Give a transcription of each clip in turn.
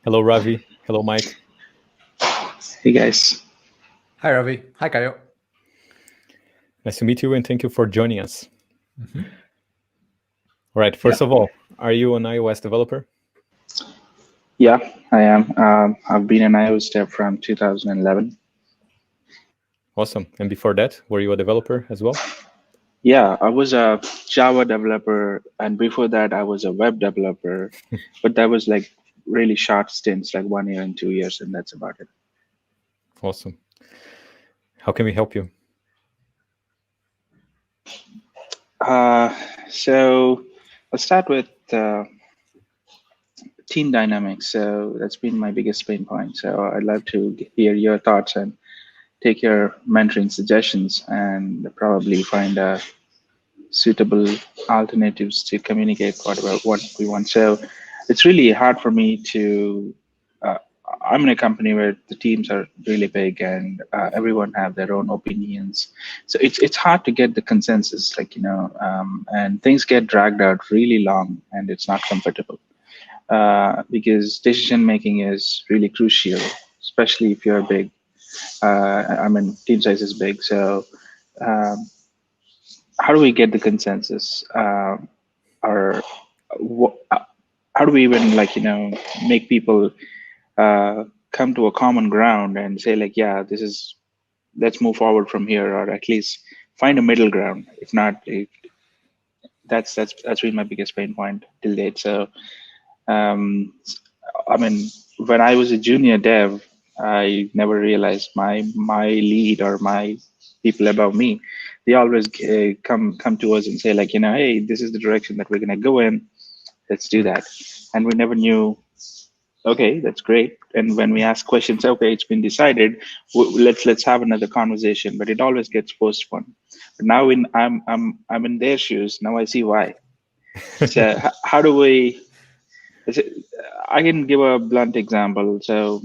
Hello, Ravi. Hello, Mike. Hey guys. Hi, Ravi. Hi, Caio. Nice to meet you, and thank you for joining us. All right. Yeah, First of all, are you an iOS developer? yeah, I am. I've been an iOS dev from 2011. Awesome. And before that, were you a developer as well? Yeah, I was a Java developer, and before that, I was a web developer. But that was like really short stints, like 1 year and 2 years, and that's about it. Awesome. How can we help you? So I'll start with team dynamics. So that's been my biggest pain point. So I'd love to hear your thoughts and take your mentoring suggestions, and probably find suitable alternatives to communicate what we want. So it's really hard for me to. Uh, I'm in a company where the teams are really big, and everyone have their own opinions. So it's hard to get the consensus, and things get dragged out really long, and it's not comfortable because decision making is really crucial, especially if you're big. I mean, team size is big, so. Um, how do we get the consensus or how do we even make people uh, come to a common ground and say like, yeah, this is, let's move forward from here, or at least find a middle ground. If not, that's been my biggest pain point till date. So um, I mean, when I was a junior dev, I never realized my lead or my people above me, they always come to us and say like, hey, this is the direction that we're gonna go in. Let's do that. And we never knew. Okay, that's great. And when we ask questions, okay, it's been decided. Let's have another conversation. But it always gets postponed. But now I'm in their shoes. Now I see why. So how do we? I can give a blunt example. So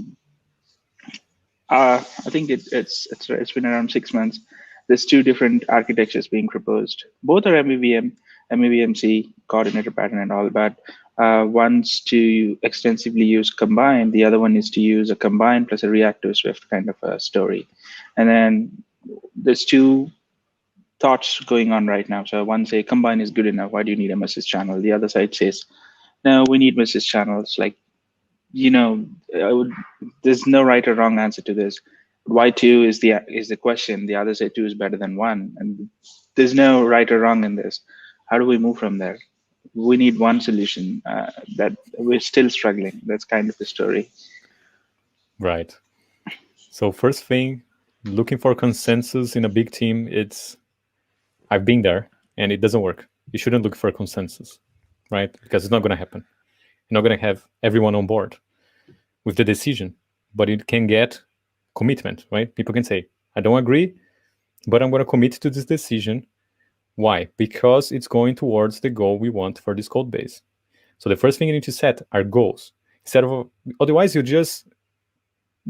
I think it's been around 6 months. There's two different architectures being proposed. Both are MVVM, MVVMC, coordinator pattern, and all. But one's to extensively use combine. The other one is to use a combine plus a reactive Swift kind of a story. And then there's two thoughts going on right now. So one say combine is good enough. Why do you need a message channel? The other side says no, we need message channels. Like, you know, I would, there's no right or wrong answer to this. Why two is the question. The others say two is better than one, and there's no right or wrong in this. How do we move from there? We need one solution. That we're still struggling. That's kind of the story. Right. So first thing, looking for consensus in a big team, I've been there and it doesn't work. You shouldn't look for a consensus, right? Because it's not going to happen. You're not going to have everyone on board with the decision, but it can get commitment, right? People can say, I don't agree, but I'm going to commit to this decision. Why? Because it's going towards the goal we want for this code base. So the first thing you need to set are goals. Instead of, otherwise you're just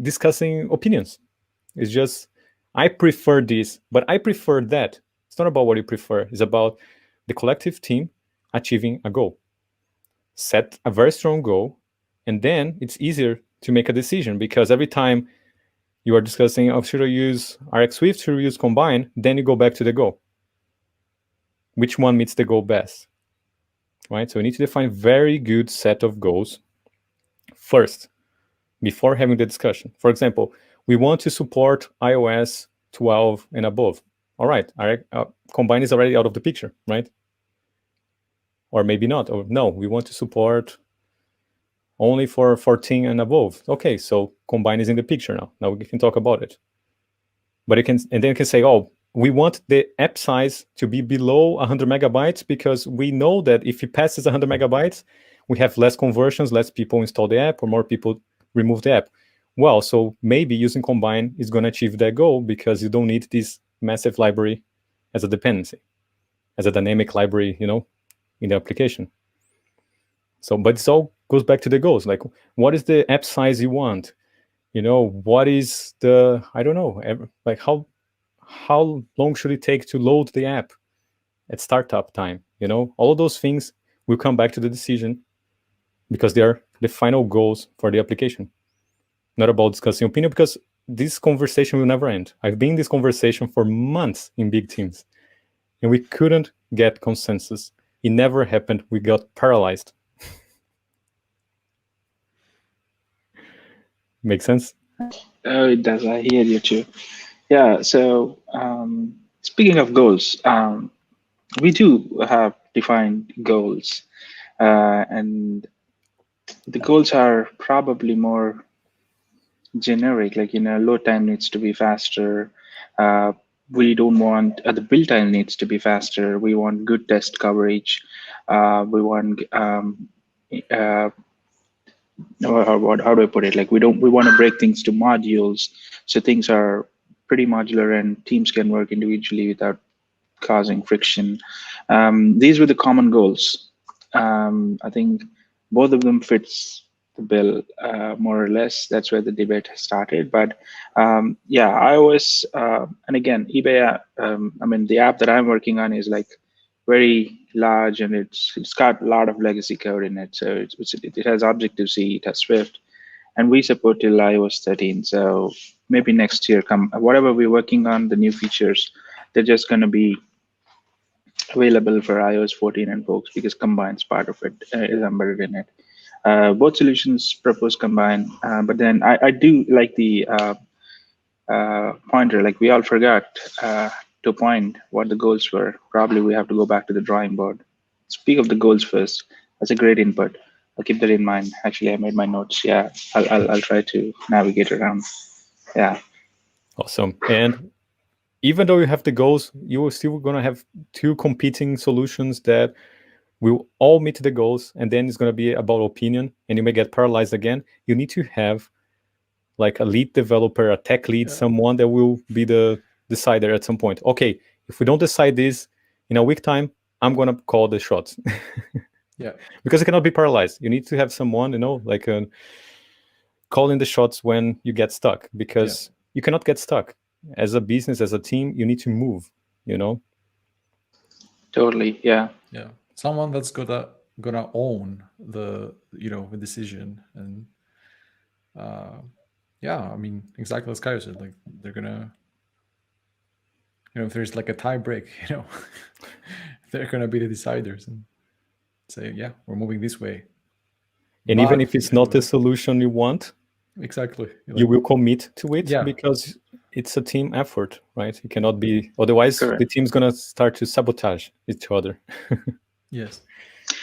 discussing opinions. It's just, I prefer this, but I prefer that. It's not about what you prefer. It's about the collective team achieving a goal. Set a very strong goal, and then it's easier to make a decision because every time you are discussing, oh, should I use RX Swift, should I use Combine, then you go back to the goal. Which one meets the goal best? Right? So we need to define very good set of goals first before having the discussion. For example, we want to support iOS 12 and above. All right, Combine is already out of the picture, right? Or maybe not. Or no, we want to support only for 14 and above. Okay, so Combine is in the picture now. Now we can talk about it. But it can, and then it can say, oh, we want the app size to be below 100 megabytes because we know that if it passes 100 megabytes, we have less conversions, less people install the app, or more people remove the app. Well, so maybe using Combine is going to achieve that goal because you don't need this massive library as a dependency, as a dynamic library, in the application. So, but it all goes back to the goals. Like, what is the app size you want? What is the, I don't know, like how long should it take to load the app at startup time? All of those things will come back to the decision because they are the final goals for the application, not about discussing opinion, because this conversation will never end. I've been in this conversation for months in big teams, and we couldn't get consensus. It never happened. We got paralyzed. Make sense? Oh, it does. I hear you too. Yeah. So speaking of goals, we do have defined goals, and the goals are probably more generic. Like, load time needs to be faster. We don't want the build time needs to be faster. We want good test coverage. We want how do I put it? Like, we want to break things to modules, so things are pretty modular and teams can work individually without causing friction. These were the common goals. I think both of them fits the bill, more or less. That's where the debate has started. But yeah, iOS, and again, eBay. I mean, the app that I'm working on is like very large, and it's got a lot of legacy code in it. So it has Objective C, it has Swift, and we support till iOS 13. So maybe next year, whatever we're working on, the new features, they're just going to be available for iOS 14 and folks, because Combine's part of it is embedded in it. Both solutions propose Combine, but then I do like the pointer. Like, we all forgot to point what the goals were. Probably we have to go back to the drawing board. Speak of the goals first. That's a great input. I'll keep that in mind. Actually, I made my notes. Yeah, I'll try to navigate around. Yeah. Awesome. And even though you have the goals, you are still going to have two competing solutions that will all meet the goals, and then it's going to be about opinion, and you may get paralyzed again. You need to have like a lead developer, a tech lead, someone that will be the decider at some point. Okay, if we don't decide this in a week time, I'm going to call the shots. Yeah. Because it cannot be paralyzed. You need to have someone, like calling the shots when you get stuck, because you cannot get stuck. As a business, as a team, you need to move, Totally. Yeah. Yeah. Someone that's gonna own the decision. And yeah, I mean, exactly as Kyle said, like, they're gonna, if there's like a tie break, they're gonna be the deciders and say, yeah, we're moving this way. And But even if it's not the solution you want, exactly, you will commit to it, Yeah. because it's a team effort, right? It cannot be, otherwise Correct. the team's gonna start to sabotage each other. Yes.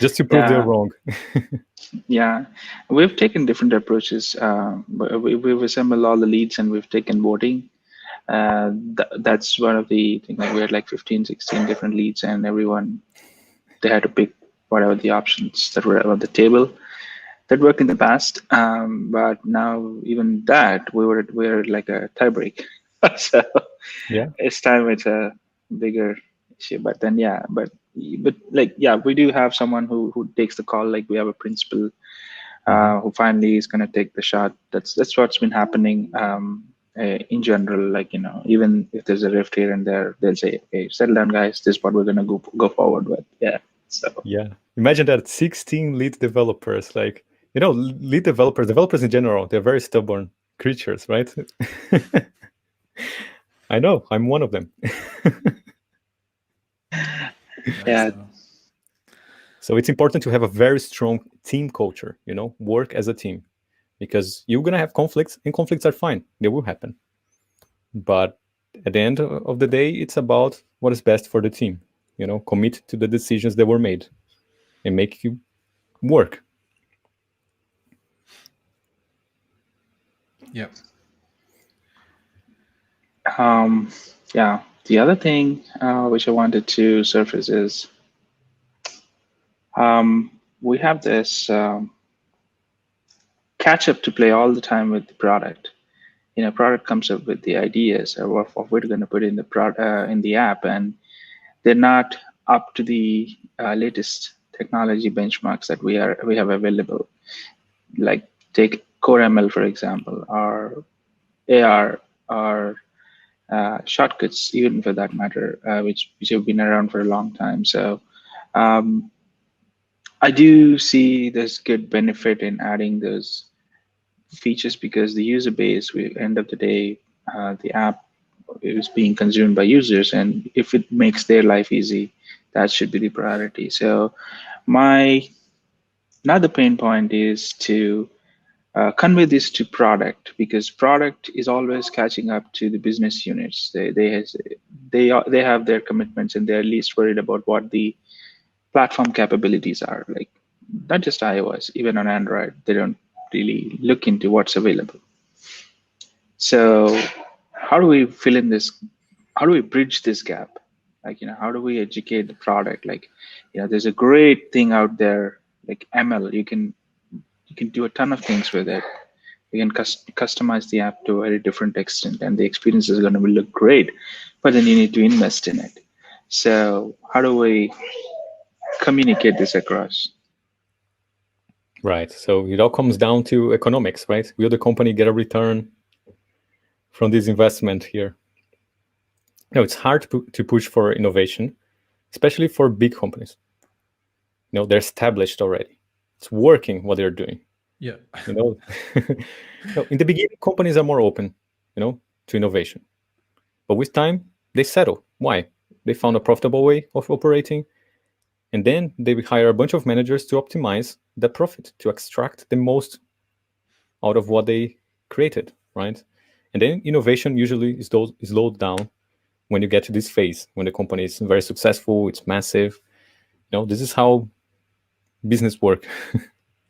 Just to prove they're wrong. Yeah, we've taken different approaches. But we've assembled all the leads and we've taken voting. That's one of the things. Like, we had like 15, 16 different leads, and everyone, they had to pick whatever the options that were on the table. That worked in the past, but now even that we're like a tiebreak. So Yeah. it's time it's a bigger issue. But then but like, yeah, we do have someone who takes the call. Like, we have a principal who finally is going to take the shot. That's what's been happening in general. Like, even if there's a rift here and there, they'll say, okay, settle down, guys, this is what we're going to go forward with. Yeah. So Yeah, imagine that 16 lead developers, like, lead developers in general, they're very stubborn creatures, right? I know, I'm one of them. Yeah. So it's important to have a very strong team culture, work as a team, because you're going to have conflicts, and conflicts are fine. They will happen. But at the end of the day, it's about what is best for the team, commit to the decisions that were made and make you work. Yeah. Yeah. The other thing which I wanted to surface is we have this catch up to play all the time with the product. Product comes up with the ideas of what we're going to put in the app, and they're not up to the latest technology benchmarks that we have available. Like, take CoreML, for example, or AR, or shortcuts, even for that matter, which have been around for a long time. So I do see there's good benefit in adding those features because the user base, we end of the day, the app is being consumed by users, and if it makes their life easy, that should be the priority. So my another pain point is to convey this to product because product is always catching up to the business units. They have their commitments and they're least worried about what the platform capabilities are. Like not just iOS, even on Android, they don't really look into what's available. So how do we fill in this? How do we bridge this gap? Like, how do we educate the product? Like, there's a great thing out there, like ML. You can do a ton of things with it. You can customize the app to a very different extent, and the experience is going to look great. But then you need to invest in it. So how do we communicate this across? Right. So it all comes down to economics, right? Will the company get a return from this investment here? It's hard to push for innovation, especially for big companies. They're established already. It's working what they're doing. Yeah. In the beginning, companies are more open, to innovation. But with time, they settle. Why? They found a profitable way of operating. And then they hire a bunch of managers to optimize the profit, to extract the most out of what they created, right? And then innovation usually is slowed down when you get to this phase, when the company is very successful, it's massive. This is how business work.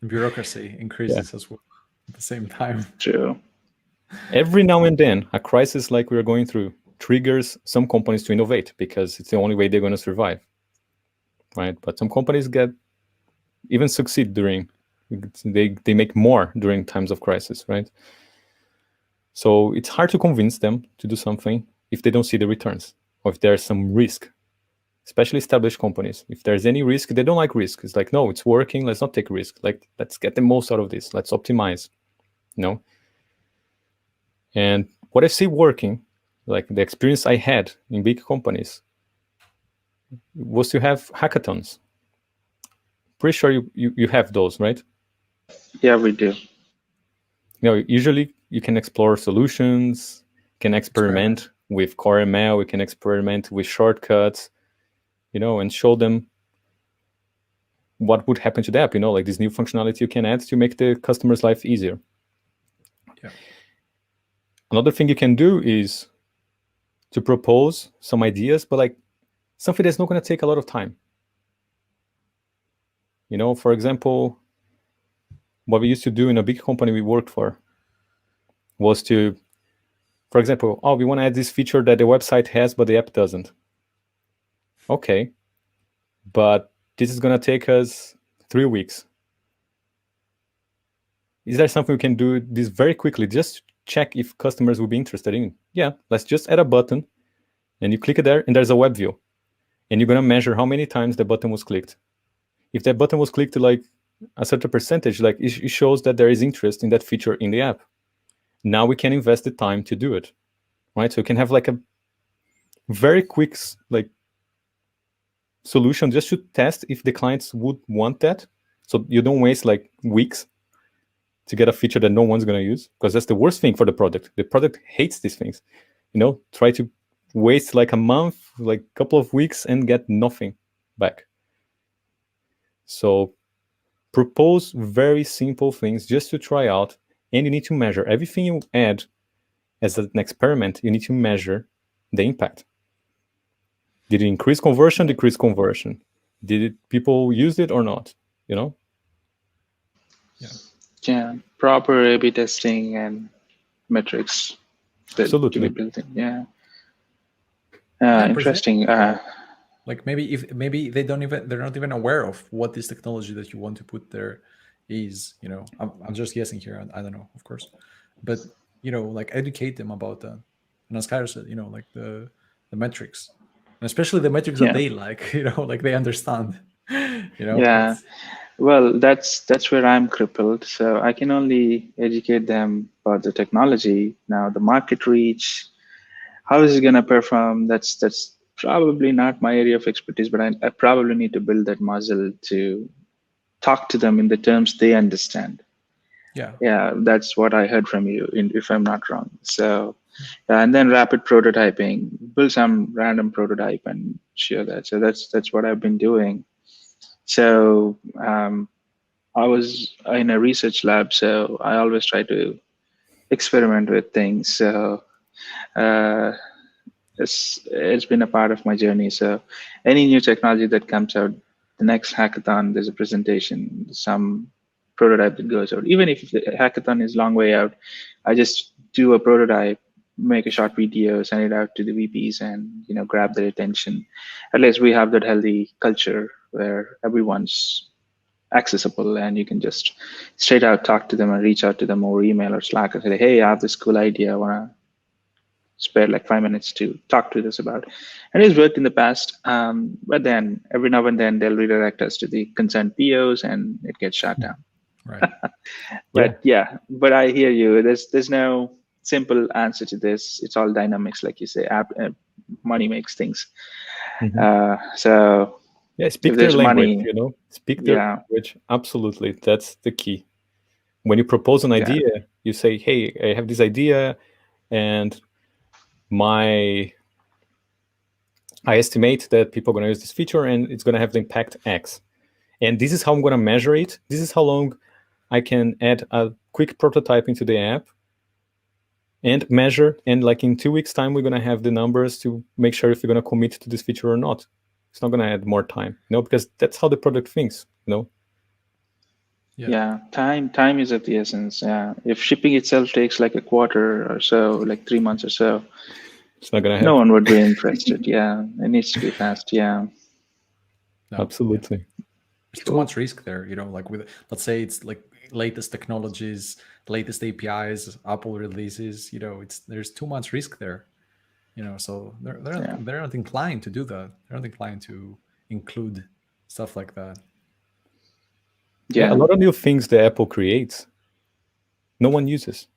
Bureaucracy increases as well at the same time. True. Every now and then, a crisis like we're going through triggers some companies to innovate because it's the only way they're going to survive, right? But some companies even succeed they make more during times of crisis, right? So it's hard to convince them to do something if they don't see the returns or if there's some risk, especially established companies. If there's any risk, they don't like risk. It's like, no, it's working. Let's not take risk. Like, let's get the most out of this. Let's optimize, And what I see working, like the experience I had in big companies, was to have hackathons. Pretty sure you have those, right? Yeah, we do. Usually you can explore solutions, can experiment with Core ML, we can experiment with shortcuts, and show them what would happen to the app, like this new functionality you can add to make the customer's life easier. Yeah. Another thing you can do is to propose some ideas, but like something that's not going to take a lot of time. For example, what we used to do in a big company we worked for was to, for example, we want to add this feature that the website has, but the app doesn't. Okay, but this is going to take us 3 weeks. Is there something we can do this very quickly? Just check if customers will be interested in. Yeah, let's just add a button and you click it there and there's a web view. And you're going to measure how many times the button was clicked. If that button was clicked like a certain percentage, like it shows that there is interest in that feature in the app. Now we can invest the time to do it, right? So you can have like a very quick solution just to test if the clients would want that. So you don't waste like weeks to get a feature that no one's going to use, because that's the worst thing for the product. The product hates these things. Try to waste like a month, like a couple of weeks and get nothing back. So propose very simple things just to try out, and you need to measure everything you add as an experiment. You need to measure the impact. Did it increase conversion, decrease conversion? Did people use it or not? Yeah, proper A/B testing and metrics that Absolutely. to be built in. Yeah. Interesting. Like maybe they're not even aware of what this technology that you want to put there is. I'm just guessing here. I don't know, of course, but like educate them about that. And as Cairo said, like the metrics, and especially the metrics that they like. Like they understand. Yeah. Well, that's where I'm crippled. So I can only educate them about the technology. Now, the market reach, how is it going to perform? That's probably not my area of expertise, but I probably need to build that muscle to talk to them in the terms they understand. Yeah. Yeah, that's what I heard from you, if I'm not wrong. So, and then rapid prototyping, build some random prototype and share that. So that's what I've been doing. So I was in a research lab, so I always try to experiment with things. So uh, it's been a part of my journey. So any new technology that comes out, the next hackathon, there's a presentation, some prototype that goes out. Even if the hackathon is long way out, I just do a prototype, make a short video, send it out to the VPs, and grab their attention. At least we have that healthy culture where everyone's accessible and you can just straight out talk to them and reach out to them over email or Slack and say, hey, I have this cool idea. I want to spare like 5 minutes to talk to this about. And it's worked in the past, but then every now and then they'll redirect us to the concerned POs and it gets shut down. Right. But but I hear you. There's no simple answer to this. It's all dynamics, like you say. Money makes things. So yeah, speak if their there's language. money, Speak their language. Absolutely, that's the key. When you propose an idea, you say, "Hey, I have this idea, and I estimate that people are going to use this feature, and it's going to have the impact X. And this is how I'm going to measure it. This is how long I can add a quick prototype into the app and measure. And like in 2 weeks' time, we're going to have the numbers to make sure if you're going to commit to this feature or not. It's not going to add more time, because that's how the product thinks, Yeah, time is of the essence. Yeah, if shipping itself takes like a quarter or so, like 3 months or so, it's not going to happen. No one would be interested. Yeah, it needs to be fast. Yeah, no, absolutely. Yeah. There's too much risk there. Like with, let's say it's like latest technologies, latest APIs, Apple releases. There's too much risk there. So they're not inclined to do that. They're not inclined to include stuff like that. Yeah, a lot of new things that Apple creates, no one uses.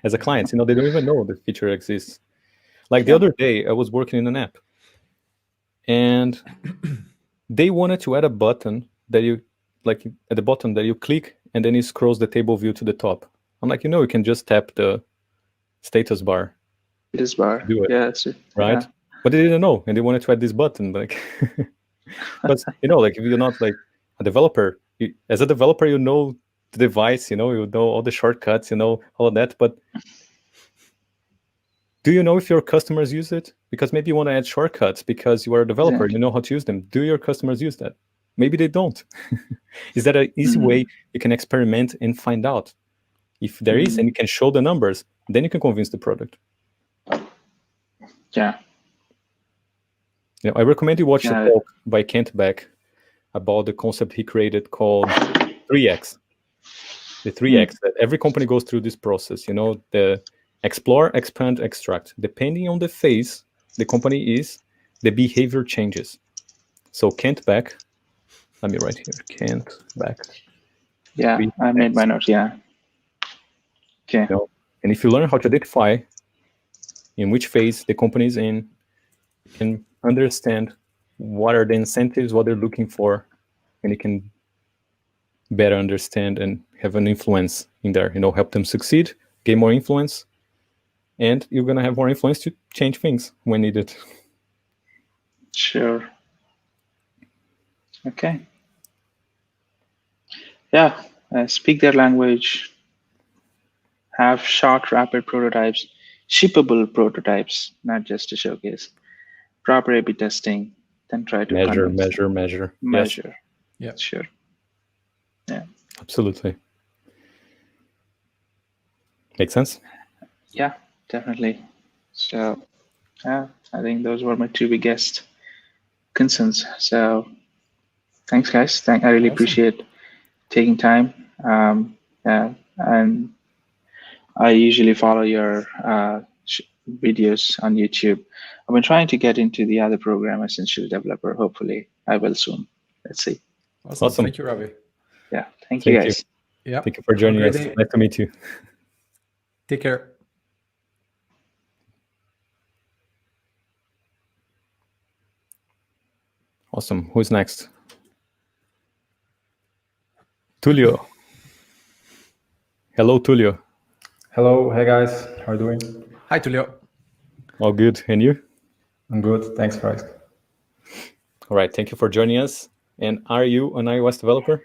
As a client, they don't even know the feature exists. Like the other day, I was working in an app, and they wanted to add a button that you, like at the bottom that you click, and then it scrolls the table view to the top. I'm like, you can just tap the status bar. Status bar. Do it. Yeah, that's it. Right? Yeah. But they didn't know, and they wanted to add this button. Like, but like if you're not like a developer, as a developer, you know the device, you know all the shortcuts, all of that. But do you know if your customers use it? Because maybe you want to add shortcuts because you are a developer, you know how to use them. Do your customers use that? Maybe they don't. Is that an easy way you can experiment and find out? If there is, and you can show the numbers, then you can convince the product. Yeah. I recommend you watch a talk by Kent Beck about the concept he created called 3X. The 3X, that every company goes through this process, the explore, expand, extract. Depending on the phase the company is, the behavior changes. So Kent Beck, let me write here, Kent Beck. Yeah, 3X. I made my notes, yeah. Okay. And if you learn how to identify in which phase the company is in, you can understand what are the incentives, what they're looking for, and you can better understand and have an influence in there, help them succeed, gain more influence, and you're going to have more influence to change things when needed. Sure. Okay. Yeah, speak their language, have short, rapid prototypes, shippable prototypes, not just to showcase, proper A/B testing, then try to measure. Yes. Yeah, sure. Yeah, absolutely. Makes sense? Yeah, definitely. So, yeah, I think those were my two biggest concerns. So, thanks, guys. I really appreciate taking time. And I usually follow your videos on YouTube. I've been trying to get into the other program, Essential Developer. Hopefully, I will soon. Let's see. Awesome. Thank you, Ravi. Yeah, thank you, guys. Yeah. Thank you for joining us. Nice to meet you. Take care. Awesome. Who's next? Tulio. Hello, Tulio. Hello, hey guys, how are you doing? Hi, Tulio. All good. And you? I'm good, thanks for asking. All right. Thank you for joining us. And are you an iOS developer?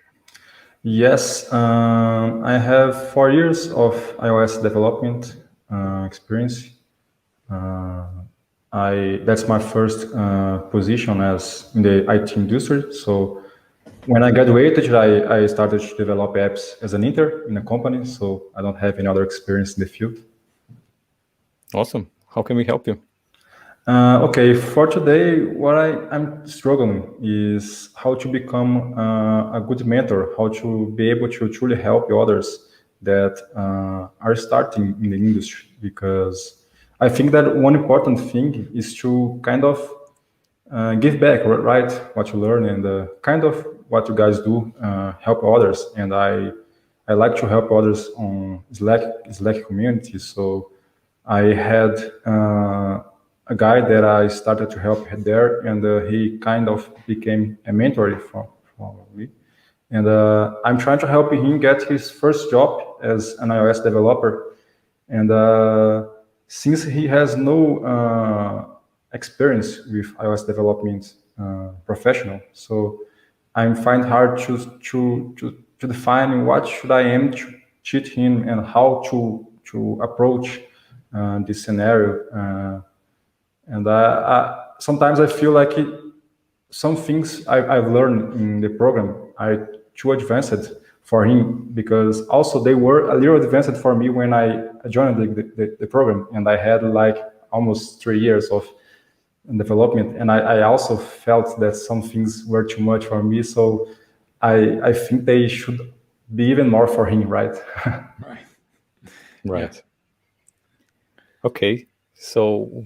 Yes, I have 4 years of iOS development experience. That's my first position as in the IT industry. So when I graduated, I started to develop apps as an intern in a company. So I don't have any other experience in the field. Awesome. How can we help you? Okay, for today, what I'm struggling is how to become a good mentor, how to be able to truly help others that are starting in the industry. Because I think that one important thing is to kind of give back, right? What you learn and kind of what you guys do, help others. And I like to help others on Slack community. So I had a guy that I started to help there, and he kind of became a mentor for me. And I'm trying to help him get his first job as an iOS developer. And since he has no experience with iOS development professional, so I find hard to define what should I aim to teach him and how to approach this scenario. And sometimes I feel like some things I've learned in the program are too advanced for him, because also they were a little advanced for me when I joined the program, and I had like almost 3 years of development, and I also felt that some things were too much for me. So I think they should be even more for him, right? Right. Right. Yeah. Okay. So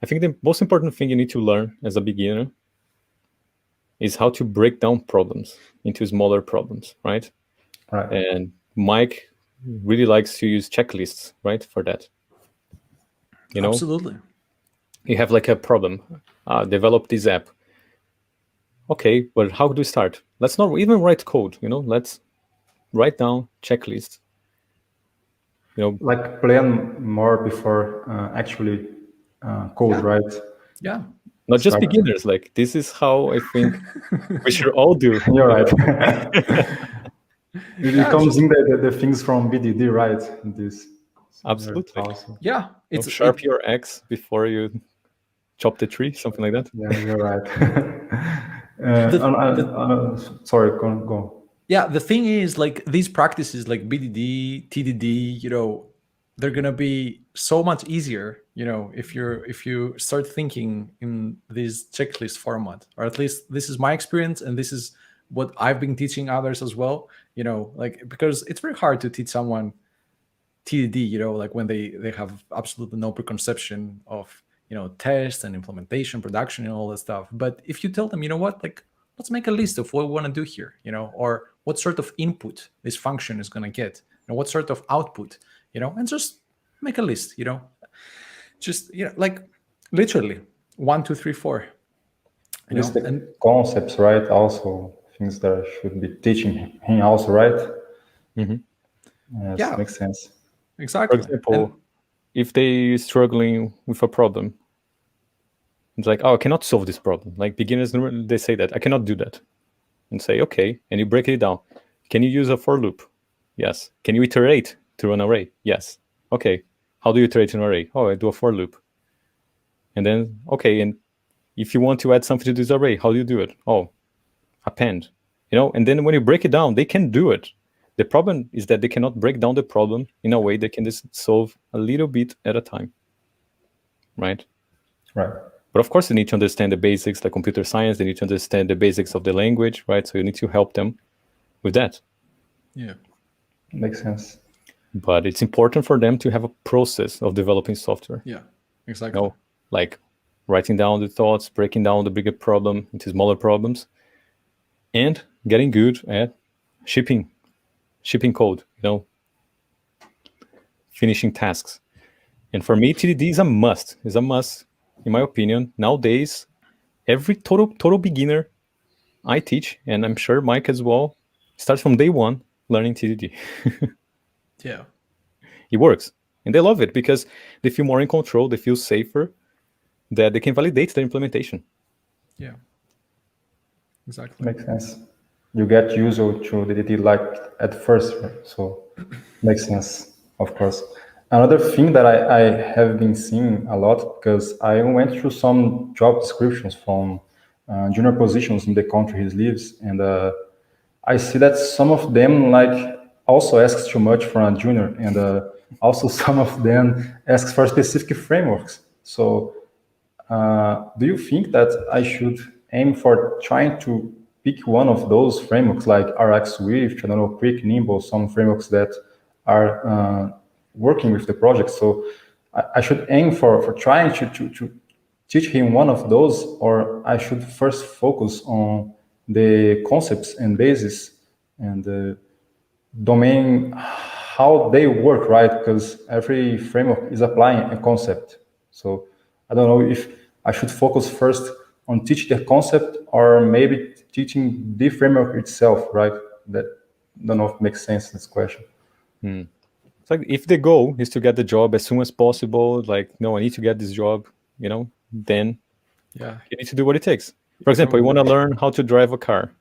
I think the most important thing you need to learn as a beginner is how to break down problems into smaller problems, right? Right. And Mike really likes to use checklists, right, for that. You know, Absolutely. you have like a problem, develop this app. Okay, but how do we start? Let's not even write code, let's write down checklists. Like plan more before actually code, Yeah. right? Yeah. Not just Start. beginners. Like, this is how I think we should all do. You're right. It Yeah, comes just- in the things from BDD, right? This Absolutely. also. Yeah. It's Sharp your X before you chop the tree, something like that. Yeah, you're right. Sorry, go. Yeah, the thing is, like, these practices like BDD, TDD, they're gonna be so much easier, if you start thinking in this checklist format. Or at least this is my experience, and this is what I've been teaching others as well. Like, because it's very hard to teach someone TDD, like when they have absolutely no preconception of test and implementation, production, and all that stuff. But if you tell them, what, like, let's make a list of what we want to do here, or what sort of input this function is going to get, and what sort of output, and just make a list, just like literally 1, 2, 3, 4. Just the concepts, right? Also things that I should be teaching him also, right? Mm-hmm. Yes, Yeah. makes sense. Exactly. For example, if they're struggling with a problem, it's like, oh, I cannot solve this problem. Like, beginners, they say that I cannot do that, and say, okay, and you break it down. Can you use a for loop? Yes. Can you iterate through an array? Yes. Okay. How do you iterate an array? Oh, I do a for loop. And then, okay, and if you want to add something to this array, how do you do it? Oh, append. And then when you break it down, they can do it. The problem is that they cannot break down the problem in a way they can just solve a little bit at a time, right? Right. But of course, they need to understand the basics, like computer science. They need to understand the basics of the language, right? So you need to help them with that. Yeah. Makes sense. But it's important for them to have a process of developing software. Yeah, exactly. Like writing down the thoughts, breaking down the bigger problem into smaller problems, and getting good at shipping code, finishing tasks. And for me, TDD is a must. It's a must, in my opinion. Nowadays, every total beginner I teach, and I'm sure Mike as well, Start from day one learning TDD. Yeah. It works, and they love it because they feel more in control. They feel safer, that they can validate the implementation. Yeah. Exactly. Makes sense. You get used to DDD like at first, right? So makes sense, of course. Another thing that I have been seeing a lot, because I went through some job descriptions from junior positions in the country he lives, and I see that some of them like also asks too much for a junior, and also some of them asks for specific frameworks. So do you think that I should aim for trying to pick one of those frameworks like RX Swift, I don't know, Quick, Nimble, some frameworks that are working with the project? So I should aim for trying to teach him one of those, or I should first focus on the concepts and basis and the domain, how they work, right? Because every framework is applying a concept. So I don't know if I should focus first on teaching the concept or maybe teaching the framework itself, right? That I don't know if it makes sense, this question. It's like if the goal is to get the job as soon as possible, like, no, I need to get this job, then Yeah. you need to do what it takes. For example, you want to learn how to drive a car.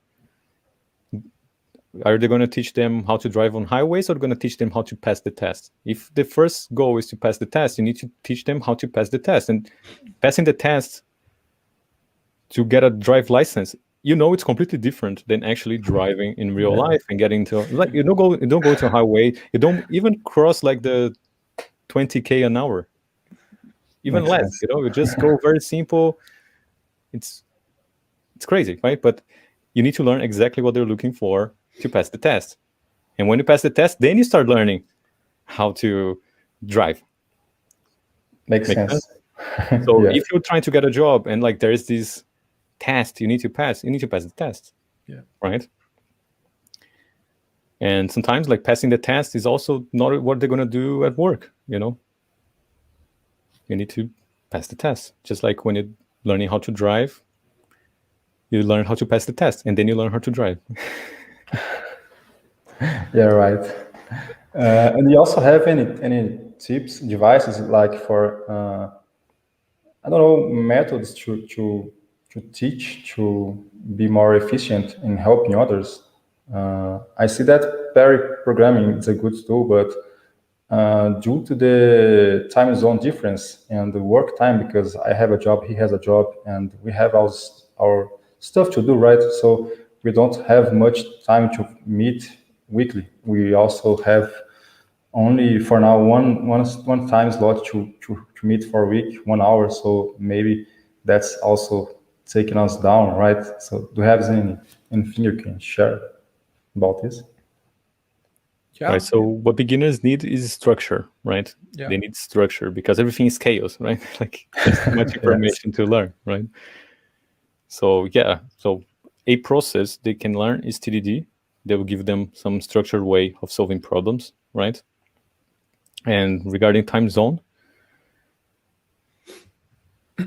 Are they going to teach them how to drive on highways, or going to teach them how to pass the test? If the first goal is to pass the test, you need to teach them how to pass the test. And passing the test to get a drive license, it's completely different than actually driving in real life and getting to, like, you don't go to a highway, you don't even cross like the 20k an hour, even Makes less. sense. You just go very simple. It's crazy, right? But you need to learn exactly what they're looking for to pass the test. And when you pass the test, then you start learning how to drive. Makes Make sense. So Yeah. if you're trying to get a job and like there's this test you need to pass the test. Yeah. Right? And sometimes like passing the test is also not what they're going to do at work, You need to pass the test. Just like when you're learning how to drive, you learn how to pass the test, and then you learn how to drive. Yeah, right. And you also have any tips, devices like for I don't know, methods to teach to be more efficient in helping others. I see that pair programming is a good tool, but due to the time zone difference and the work time, because I have a job, he has a job, and we have our stuff to do, right? So we don't have much time to meet weekly. We also have only for now one time slot to meet for a week, 1 hour. So maybe that's also taking us down, right? So do you have anything you can share about this? Yeah. Right. So what beginners need is structure, right? Yeah. They need structure because everything is chaos, right? Like there's too much information to learn, right? So yeah, so a process they can learn is TDD. They will give them some structured way of solving problems, right? And regarding time zone,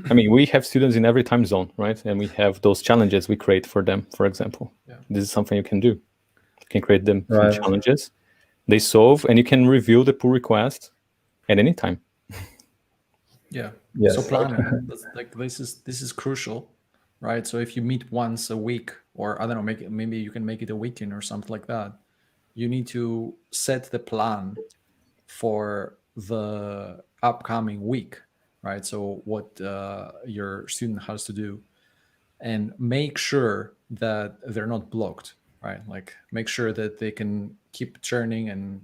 I mean, we have students in every time zone, right? And we have those challenges we create for them, for example. Yeah. This is something you can do. You can create them Right. some challenges. They solve, and you can review the pull request at any time. Yeah. Yes. So planning, that's like this is crucial, right? So if you meet once a week, or I don't know, maybe you can make it a weekend or something like that. You need to set the plan for the upcoming week, right? So what your student has to do, and make sure that they're not blocked, right? Like make sure that they can keep churning and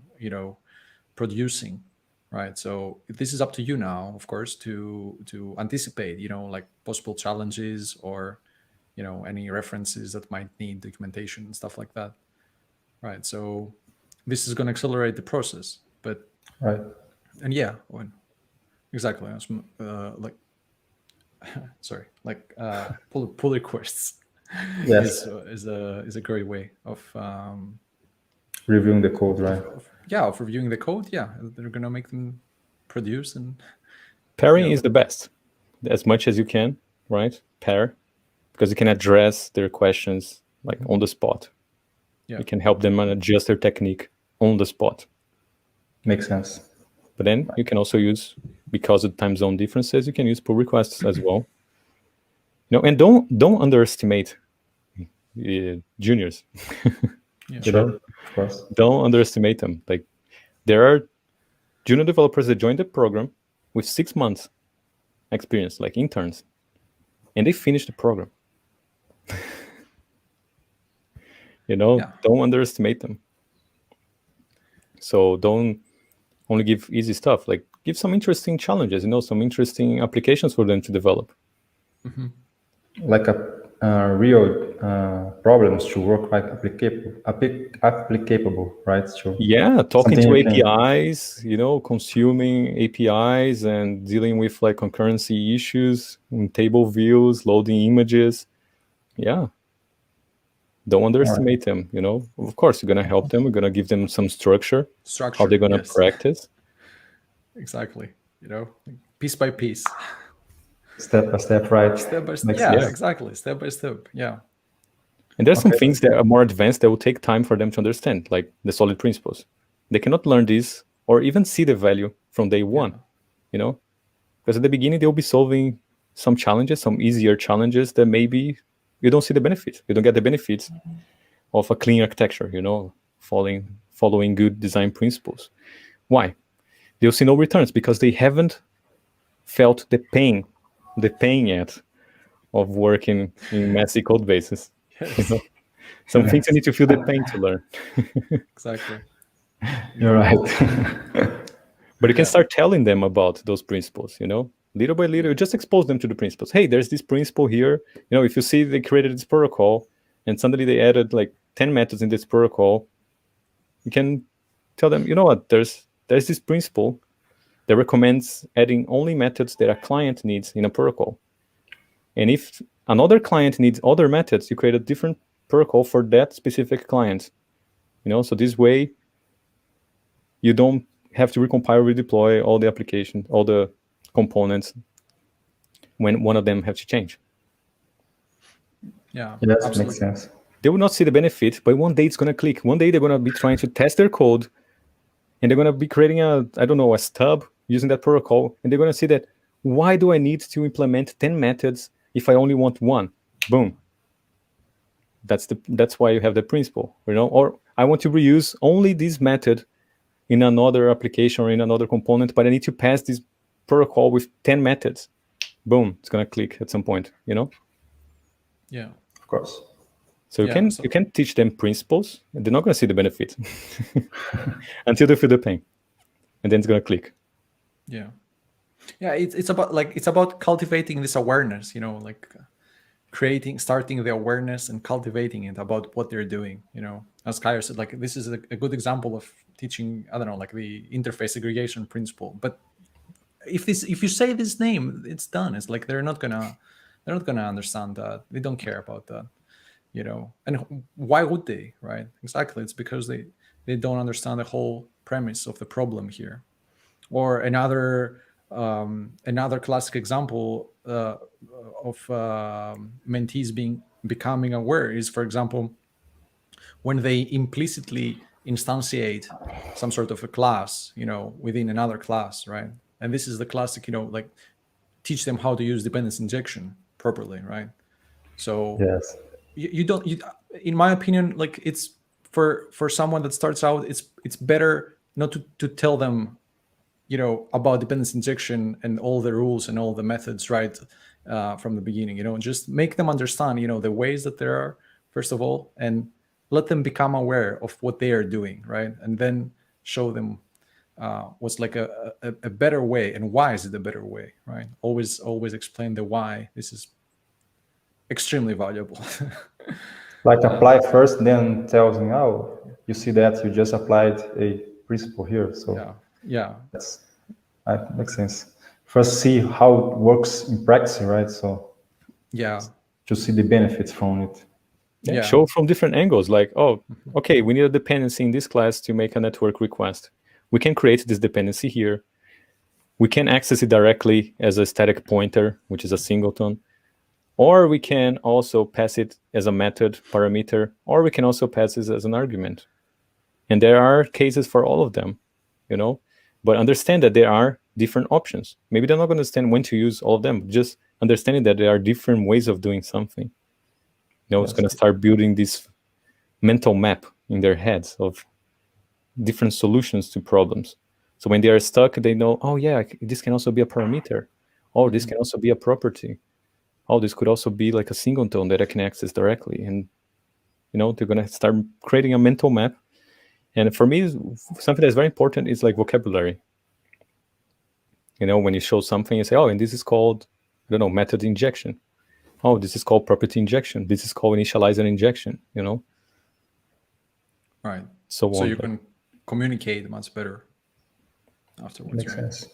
producing, right? So this is up to you now, of course, to anticipate, like possible challenges or any references that might need documentation and stuff like that, right? So this is going to accelerate the process, but Right. and yeah, exactly. Like, sorry, like pull requests Yes. is a great way of Reviewing the code, right? of reviewing the code. Yeah, they're gonna make them produce and Pairing is the best, as much as you can, right? Pair, because you can address their questions like on the spot. Yeah. You can help them adjust their technique on the spot. Makes sense. But then you can also use, because of time zone differences, you can use pull requests as well. And don't underestimate juniors. Yeah. Sure. Of course. Don't underestimate them. Like, there are junior developers that joined the program with 6 months experience, like interns, and they finish the program. Yeah. Don't underestimate them. So don't only give easy stuff. Like, give some interesting challenges, some interesting applications for them to develop. Like real problems to work like applicable, right? Yeah, talking something to you can- APIs, consuming APIs and dealing with like concurrency issues in table views, loading images. Yeah. Don't underestimate them, Of course, you're going to help them. You're going to give them some structure, how they're going to yes. practice. Exactly. Like, piece by piece. Step by step, right? Step by step. Makes Yeah, sense. exactly. Step by step. Yeah. And there's some Okay. things that are more advanced that will take time for them to understand, like the solid principles. They cannot learn this or even see the value from day one, Because at the beginning, they'll be solving some challenges, some easier challenges that maybe you don't see the benefits. You don't get the benefits of a clean architecture, following good design principles. Why? They'll see no returns because they haven't felt the pain yet of working in messy code bases. Yes. Some things you need to feel the pain to learn. Exactly. You're right. But you can start telling them about those principles, little by little. You just expose them to the principles. Hey, there's this principle here. If you see they created this protocol and suddenly they added like 10 methods in this protocol, you can tell them, what, there's this principle that recommends adding only methods that a client needs in a protocol. And if another client needs other methods, you create a different protocol for that specific client. So this way you don't have to recompile, redeploy all the application, all the components when one of them have to change. Yeah. Yes, absolutely. makes sense. They will not see the benefit, but one day it's going to click. One day they're going to be trying to test their code, and they're going to be creating a stub using that protocol, and they're going to see that, why do I need to implement 10 methods if I only want one? Boom. That's why you have the principle, or I want to reuse only this method in another application or in another component, but I need to pass this protocol with 10 methods. Boom, it's going to click at some point, Yeah. Of course. So you can teach them principles, and they're not going to see the benefit until they feel the pain, and then it's going to click. Yeah. Yeah, it's about cultivating this awareness, like starting the awareness and cultivating it about what they're doing. As Kyle said, like, this is a good example of teaching, I don't know, like the interface segregation principle. But if you say this name, it's done. It's like they're not gonna understand that. They don't care about that, And why would they, right? Exactly. It's because they don't understand the whole premise of the problem here. Or another classic example of mentees becoming aware is, for example, when they implicitly instantiate some sort of a class, within another class, right? And this is the classic, like, teach them how to use dependency injection properly, right? So Yes. you don't, in my opinion, like, it's for someone that starts out, it's better not to tell them, about dependency injection and all the rules and all the methods, right, from the beginning. Just make them understand, the ways that there are, first of all, and let them become aware of what they are doing, right, and then show them what's like a better way, and why is it a better way, right? Always explain the why. This is extremely valuable. Like, apply first, then tells me, oh, you see that you just applied a principle here. So yeah. That makes sense. First, see how it works in practice, right? So Yeah. to see the benefits from it. Yeah. Show from different angles, like, oh, okay, we need a dependency in this class to make a network request. We can create this dependency here. We can access it directly as a static pointer, which is a singleton. Or we can also pass it as a method parameter, or we can also pass it as an argument. And there are cases for all of them, you know, but understand that there are different options. Maybe they're not going to understand when to use all of them, just understanding that there are different ways of doing something. You know, it's going to start building this mental map in their heads of different solutions to problems. So when they are stuck, they know, oh yeah, this can also be a parameter. Oh, this can also be a property. Oh, this could also be like a singleton that I can access directly. And, you know, they're going to start creating a mental map. And for me, something that's very important is like vocabulary. You know, when you show something, you say, oh, and this is called, I don't know, method injection. Oh, this is called property injection. This is called initializer injection, you know? Right. So you can communicate much better afterwards. Makes sense.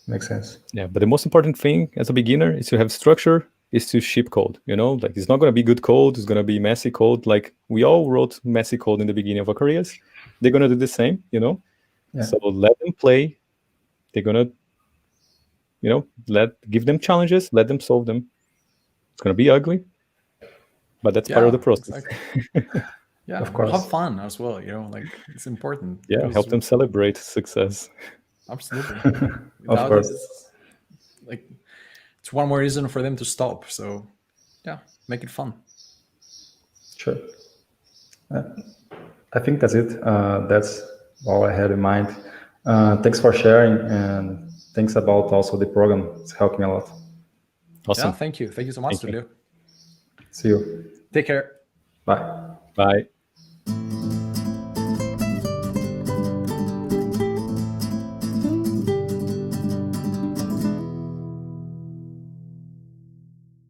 Makes sense. Yeah, but the most important thing as a beginner is to have structure, is to ship code, you know? Like, it's not going to be good code. It's going to be messy code. Like, we all wrote messy code in the beginning of our careers. They're going to do the same, you know? Yeah. So let them play. They're going to, you know, give them challenges, let them solve them. It's going to be ugly, but that's part of the process. Exactly. Yeah, Of course. have fun as well, you know, like it's important. Yeah, because- help them celebrate success. Absolutely. Of Without course. it, like it's one more reason for them to stop. So yeah, make it fun. Sure. I think that's it. That's all I had in mind. Thanks for sharing, and thanks about also the program. It's helped me a lot. Awesome. Yeah, thank you. Thank you so much, Thank you. Julio. See you. Take care. Bye. Bye.